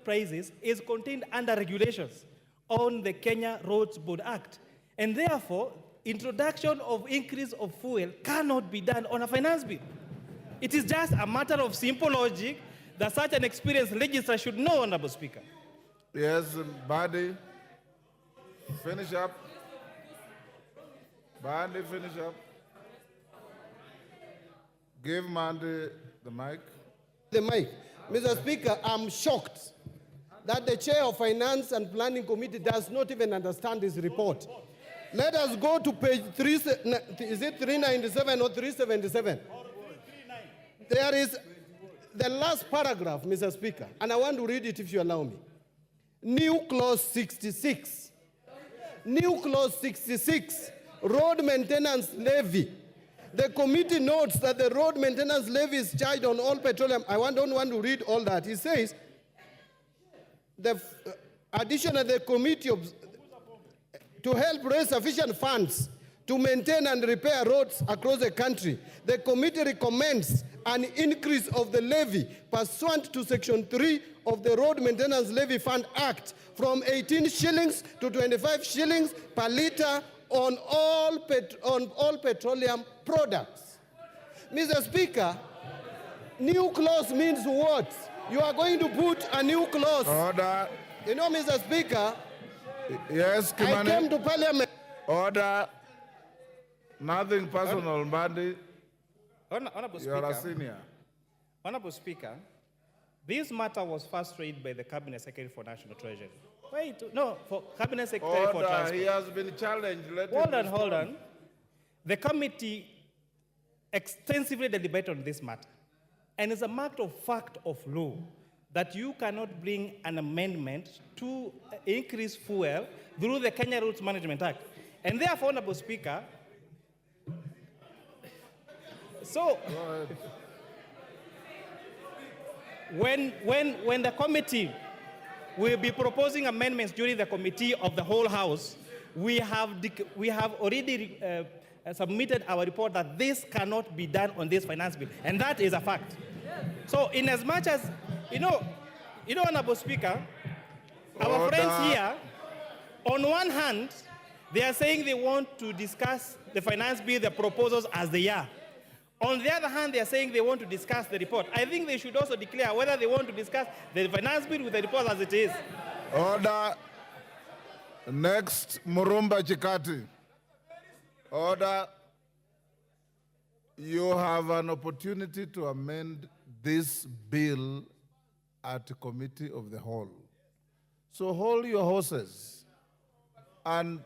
prices is contained under regulations on the Kenya Roads Board Act. And therefore, introduction of increase of fuel cannot be done on a finance bill. It is just a matter of simple logic that such an experienced legislator should know, Honorable Speaker. Yes, Mbadi, finish up. Mbadi, finish up. Give Mbadi the mic. The mic. Mr. Speaker, I'm shocked that the chair of Finance and Planning Committee does not even understand this report. Let us go to page 3, is it 397 or 377? There is the last paragraph, Mr. Speaker, and I want to read it if you allow me. New clause 66. New clause 66, road maintenance levy. The committee notes that the road maintenance levy is charged on all petroleum. I don't want to read all that. It says, the addition of the committee to help raise sufficient funds to maintain and repair roads across the country, the committee recommends an increase of the levy pursuant to Section 3 of the Road Maintenance Levy Fund Act from 18 shillings to 25 shillings per litre on all petroleum products. Mr. Speaker, new clause means what? You are going to put a new clause. Order. You know, Mr. Speaker, yes, Kimani. I came to Parliament. Order. Nothing personal, Mbadi. Honorable You are a Speaker, senior. Honorable Speaker, this matter was first raised by the Cabinet Secretary for National Treasury. Wait, no, for Cabinet Secretary for Transport. He has been challenged. Hold on. The committee extensively deliberated on this matter. And it's a matter of fact of law that you cannot bring an amendment to increase fuel through the Kenya Roads Management Act. And therefore, Honorable Speaker, so when the committee will be proposing amendments during the committee of the whole House, we have already submitted our report that this cannot be done on this finance bill, and that is a fact. So, in as much as you know, Honorable Speaker, our friends here, on one hand, they are saying they want to discuss the finance bill, the proposals as they are. On the other hand, they are saying they want to discuss the report. I think they should also declare whether they want to discuss the finance bill with the report as it is. Order. Next, Murumba Chikati. Order. You have an opportunity to amend this bill at the committee of the whole. So hold your horses and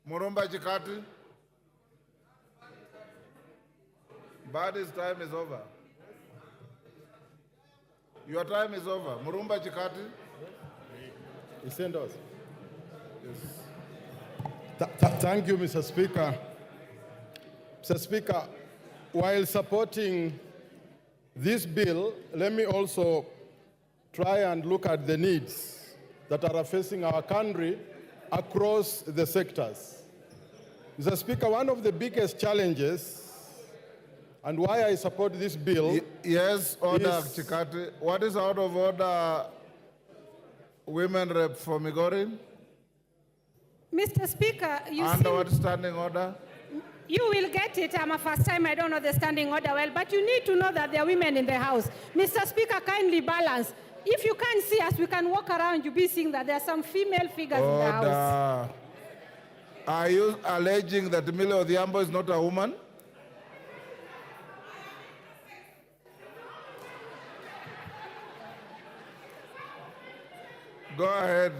Murumba Chikati, Mbadi's time is over. Your time is over. Murumba Chikati. He sent us. Yes. Thank you, Mr. Speaker. Mr. Speaker, while supporting this bill, let me also try and look at the needs that are facing our country across the sectors. Mr. Speaker, one of the biggest challenges and why I support this bill... Yes, order, Chikati. What is out of order, Women Rep for Migori? Mr. Speaker, you Under what standing order? You will get it. I'm a first time. I don't know the standing order well, but you need to know that there are women in the House. Mr. Speaker, kindly balance. If you can't see us, we can walk around. You'll be seeing that there are some female figures in the House. Are you alleging that Millie Odhiambo is not a woman? Go ahead.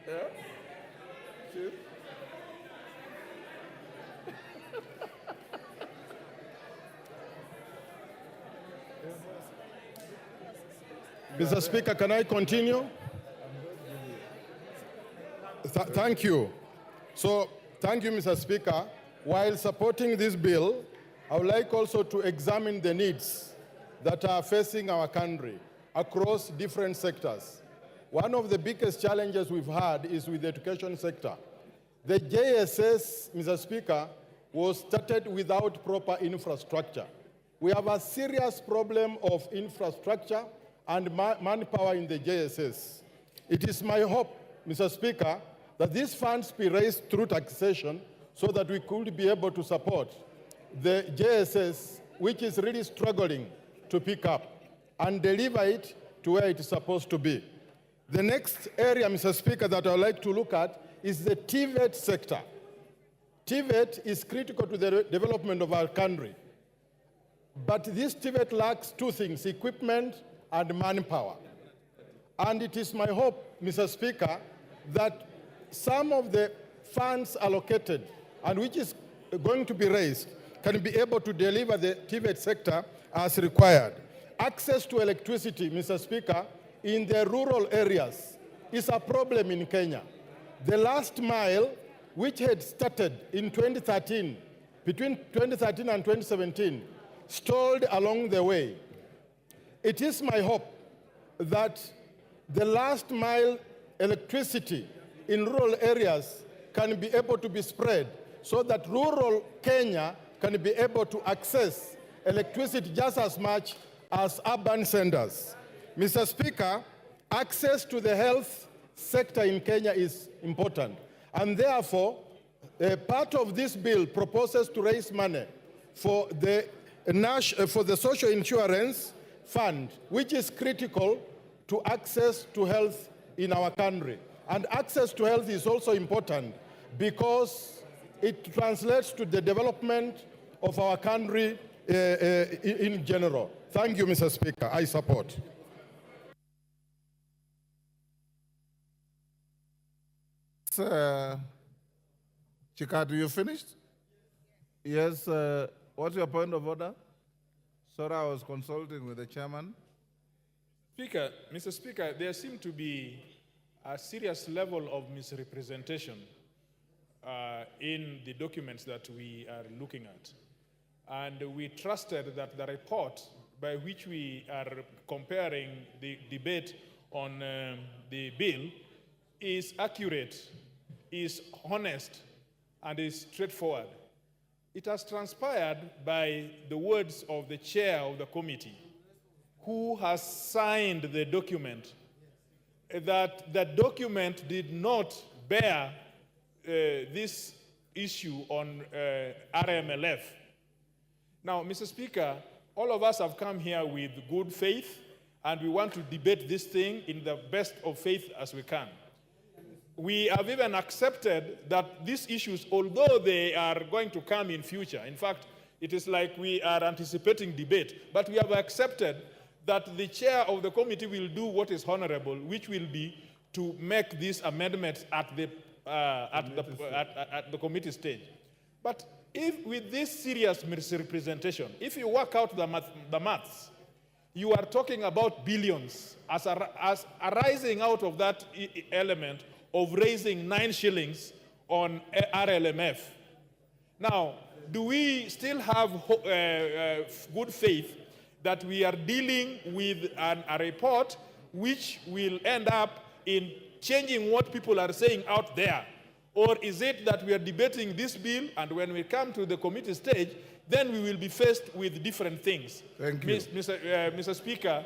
Yeah? Chief? Mr. Speaker, can I continue? Thank you. So, thank you, Mr. Speaker. While supporting this bill, I would like also to examine the needs that are facing our country across different sectors. One of the biggest challenges we've had is with the education sector. The JSS, Mr. Speaker, was started without proper infrastructure. We have a serious problem of infrastructure and manpower in the JSS. It is my hope, Mr. Speaker, that these funds be raised through taxation so that we could be able to support the JSS, which is really struggling to pick up, and deliver it to where it is supposed to be. The next area, Mr. Speaker, that I would like to look at is the TVET sector. TVET is critical to the development of our country. But this TVET lacks two things, equipment and manpower. And it is my hope, Mr. Speaker, that some of the funds allocated and which is going to be raised can be able to deliver the TVET sector as required. Access to electricity, Mr. Speaker, in the rural areas is a problem in Kenya. The last mile, which had started in 2013, between 2013 and 2017, stalled along the way. It is my hope that the last mile electricity in rural areas can be able to be spread so that rural Kenya can be able to access electricity just as much as urban centers. Mr. Speaker, access to the health sector in Kenya is important. And therefore, part of this bill proposes to raise money for the social insurance fund, which is critical to access to health in our country. And access to health is also important because it translates to the development of our country in general. Thank you, Mr. Speaker. I support. Chikatu, you finished? Yes. What's your point of order? Sorry, I was consulting with the chairman. Mr. Speaker, there seems to be a serious level of misrepresentation in the documents that we are looking at. And we trusted that the report by which we are comparing the debate on the bill is accurate, is honest, and is straightforward. It has transpired by the words of the chair of the committee, who has signed the document, that the document did not bear this issue on RMLF. Now, Mr. Speaker, all of us have come here with good faith, and we want to debate this thing in the best of faith as we can. We have even accepted that these issues, although they are going to come in future, in fact, it is like we are anticipating debate, but we have accepted that the chair of the committee will do what is honorable, which will be to make these amendments at the committee stage. But if with this serious misrepresentation, if you work out the maths, you are talking about billions as arising out of that element of raising 9 shillings on RLMF. Now, do we still have good faith that we are dealing with a report which will end up in changing what people are saying out there? Or is it that we are debating this bill, and when we come to the committee stage, then we will be faced with different things? Thank you. Mr. Speaker,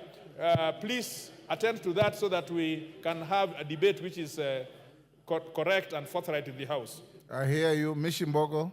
please attend to that so that we can have a debate which is correct and forthright in the House. I hear you. Mishimbogo.